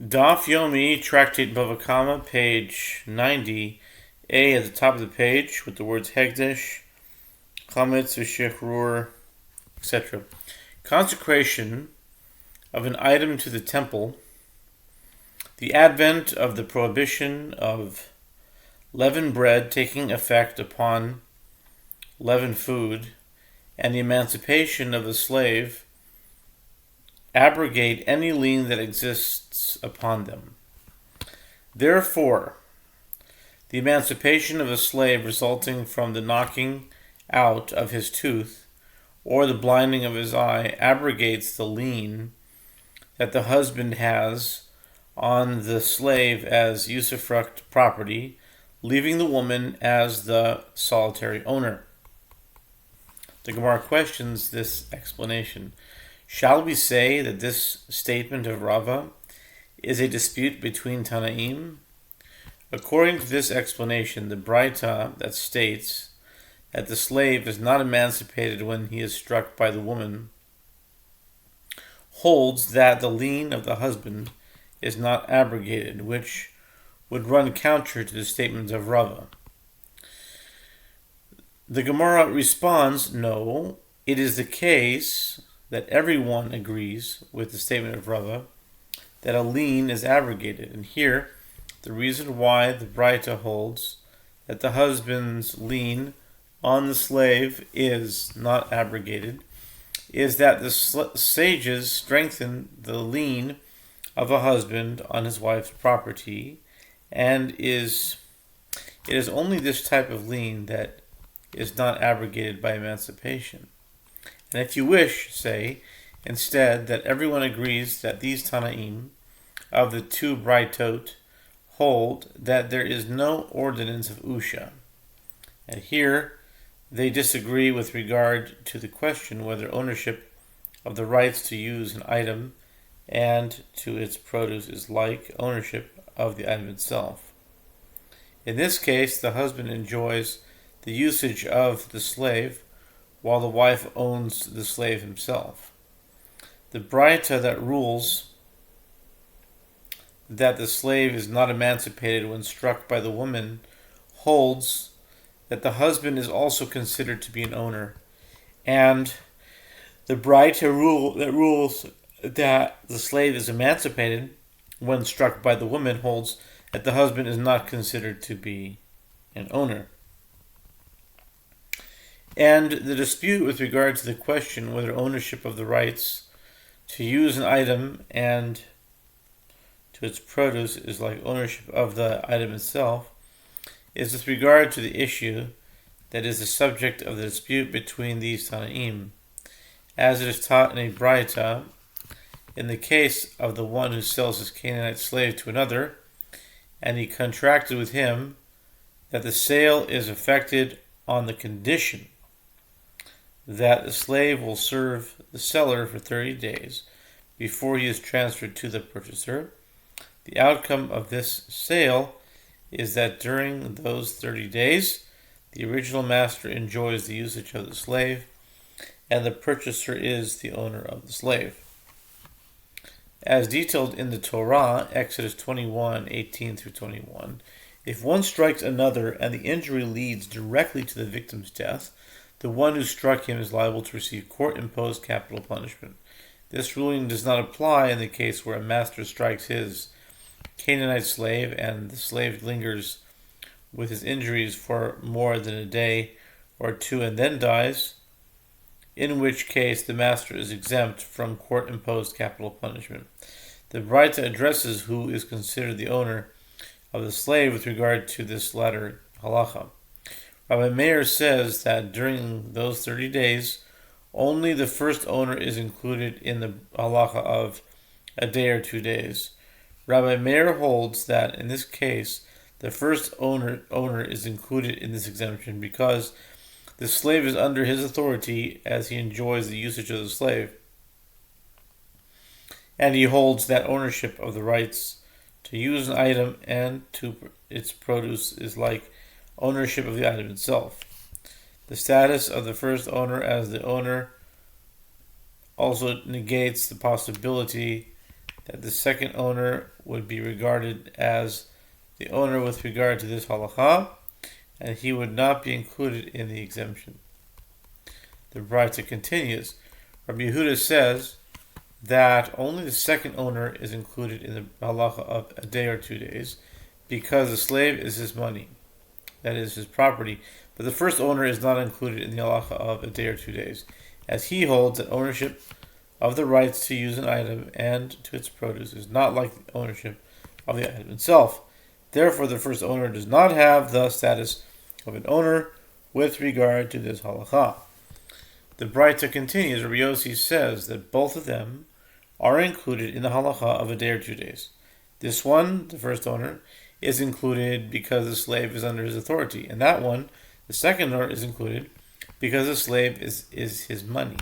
Daf Yomi, Tractate Bava, page 90, A at the top of the page with the words Hegdesh, Chametz, V'Shechrur, etc. Consecration of an item to the temple, the advent of the prohibition of leavened bread taking effect upon leavened food, and the emancipation of the slave abrogate any lien that exists upon them. Therefore, the emancipation of a slave resulting from the knocking out of his tooth or the blinding of his eye abrogates the lien that the husband has on the slave as usufruct property, leaving the woman as the solitary owner. The Gemara questions this explanation. Shall we say that this statement of Rava is a dispute between Tanaim? According to this explanation, the Braita that states that the slave is not emancipated when he is struck by the woman holds that the lien of the husband is not abrogated, which would run counter to the statements of Rava. The Gemara responds, no, it is the case that everyone agrees with the statement of Rava that a lien is abrogated. And here, the reason why the Braita holds that the husband's lien on the slave is not abrogated is that the sages strengthen the lien of a husband on his wife's property, and it is only this type of lien that is not abrogated by emancipation. And if you wish, say, instead, that everyone agrees that these Tanaim of the two Braitot hold that there is no ordinance of Usha. And here they disagree with regard to the question whether ownership of the rights to use an item and to its produce is like ownership of the item itself. In this case, the husband enjoys the usage of the slave while the wife owns the slave himself. The Braita that rules that the slave is not emancipated when struck by the woman holds that the husband is also considered to be an owner, and the Braita rule that rules that the slave is emancipated when struck by the woman holds that the husband is not considered to be an owner. And the dispute with regard to the question whether ownership of the rights to use an item and to its produce is like ownership of the item itself is with regard to the issue that is the subject of the dispute between these Tanaim, as it is taught in a Braita, in the case of the one who sells his Canaanite slave to another, and he contracted with him that the sale is effected on the condition that the slave will serve the seller for 30 days before he is transferred to the purchaser. The outcome of this sale is that during those 30 days, the original master enjoys the usage of the slave, and the purchaser is the owner of the slave. As detailed in the Torah, Exodus 21:18-21, if one strikes another and the injury leads directly to the victim's death, the one who struck him is liable to receive court-imposed capital punishment. This ruling does not apply in the case where a master strikes his Canaanite slave and the slave lingers with his injuries for more than a day or two and then dies, in which case the master is exempt from court-imposed capital punishment. The Braita addresses who is considered the owner of the slave with regard to this latter halacha. Rabbi Meir says that during those 30 days, only the first owner is included in the halacha of a day or 2 days. Rabbi Meir holds that in this case, the first owner is included in this exemption because the slave is under his authority as he enjoys the usage of the slave, and he holds that ownership of the rights to use an item and to its produce is like ownership of the item itself. The status of the first owner as the owner also negates the possibility that the second owner would be regarded as the owner with regard to this halacha, and he would not be included in the exemption. The Braita continues. Rabbi Yehuda says that only the second owner is included in the halacha of a day or 2 days, because the slave is his money, that is his property, but the first owner is not included in the halacha of a day or 2 days, as he holds that ownership of the rights to use an item and to its produce is not like the ownership of the item itself. Therefore, the first owner does not have the status of an owner with regard to this halacha. The Braita continues. Rabbi Yossi says that both of them are included in the halacha of a day or 2 days. This one, the first owner, is included because the slave is under his authority, and that one, the second owner, is included because the slave is his money.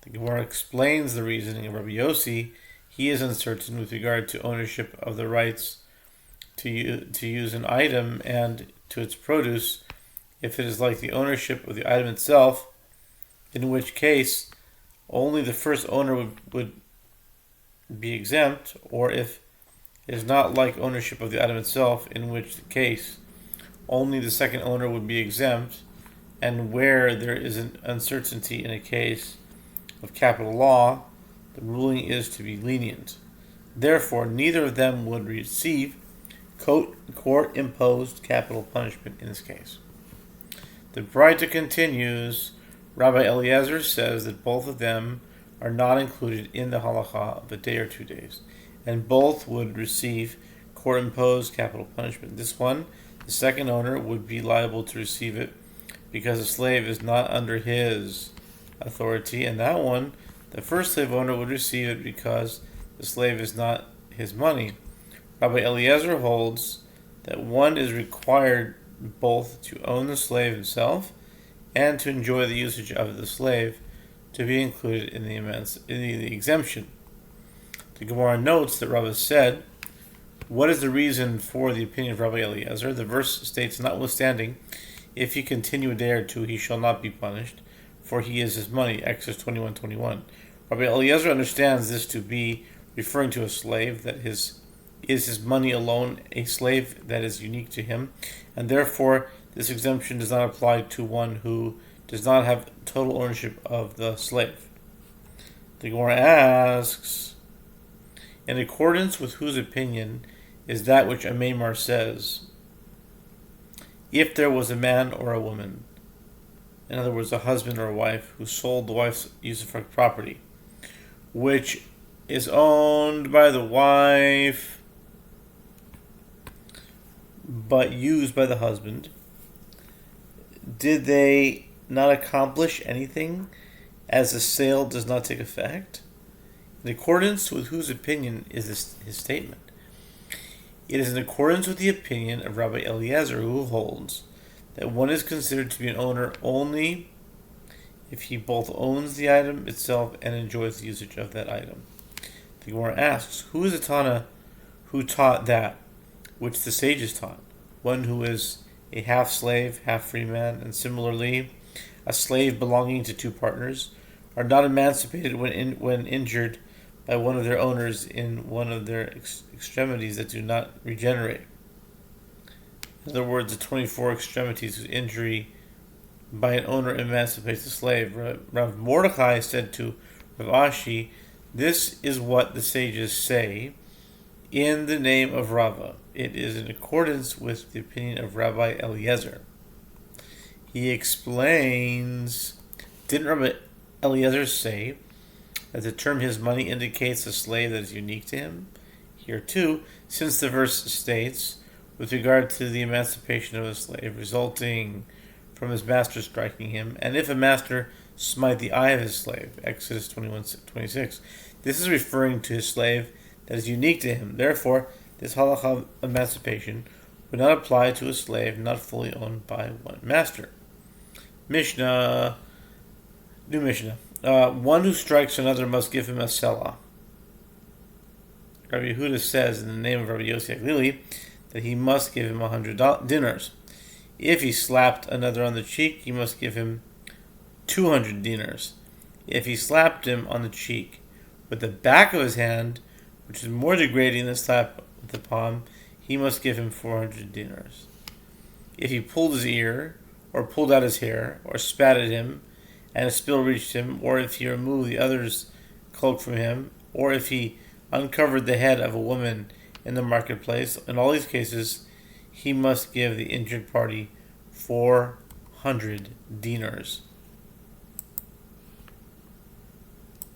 The Gemara explains the reasoning of Rabbi Yossi. He is uncertain with regard to ownership of the rights to use an item and to its produce, if it is like the ownership of the item itself, in which case only the first owner would be exempt, or if it is not like ownership of the item itself, in which case only the second owner would be exempt, and where there is an uncertainty in a case of capital law, the ruling is to be lenient. Therefore, neither of them would receive court-imposed capital punishment in this case. The Braita continues. Rabbi Eliezer says that both of them are not included in the halacha of a day or 2 days, and both would receive court-imposed capital punishment. This one, the second owner, would be liable to receive it because the slave is not under his authority, and that one, the first slave owner, would receive it because the slave is not his money. Rabbi Eliezer holds that one is required both to own the slave himself and to enjoy the usage of the slave to be included in the exemption. The Gemara notes that Rava said, "What is the reason for the opinion of Rabbi Eliezer?" The verse states, "Notwithstanding, if he continue a day or 2, he shall not be punished, for he is his money." Exodus 21:21. Rabbi Eliezer understands this to be referring to a slave that is his money alone, a slave that is unique to him, and therefore this exemption does not apply to one who does not have total ownership of the slave. The Gemara asks, in accordance with whose opinion is that which a Maimar says, if there was a man or a woman, in other words, a husband or a wife, who sold the wife's usufruct property, which is owned by the wife but used by the husband, did they not accomplish anything as the sale does not take effect? In accordance with whose opinion is this his statement? It is in accordance with the opinion of Rabbi Eliezer, who holds that one is considered to be an owner only if he both owns the item itself and enjoys the usage of that item. The Gemara asks, who is the Tana who taught that which the sages taught? One who is a half slave, half free man, and similarly a slave belonging to two partners, are not emancipated when injured by one of their owners in one of their extremities that do not regenerate. In other words, the 24 extremities whose injury by an owner emancipates the slave. Rav Mordechai said to Rav Ashi, this is what the sages say in the name of Rava. It is in accordance with the opinion of Rabbi Eliezer. He explains, didn't Rabbi Eliezer say that the term his money indicates a slave that is unique to him? Here too, since the verse states, with regard to the emancipation of a slave resulting from his master striking him, and if a master smite the eye of his slave, Exodus 21:26, this is referring to his slave that is unique to him. Therefore, this halakha of emancipation would not apply to a slave not fully owned by one master. Mishnah, new Mishnah. One who strikes another must give him a selah. Rabbi Yehuda says in the name of Rabbi Yossi Aglili that he must give him 100 dinars. If he slapped another on the cheek, he must give him 200 dinars. If he slapped him on the cheek with the back of his hand, which is more degrading than slap with the palm, he must give him 400 dinars. If he pulled his ear, or pulled out his hair, or spat at him, and a spill reached him, or if he removed the other's cloak from him, or if he uncovered the head of a woman in the marketplace, in all these cases, he must give the injured party 400 dinars.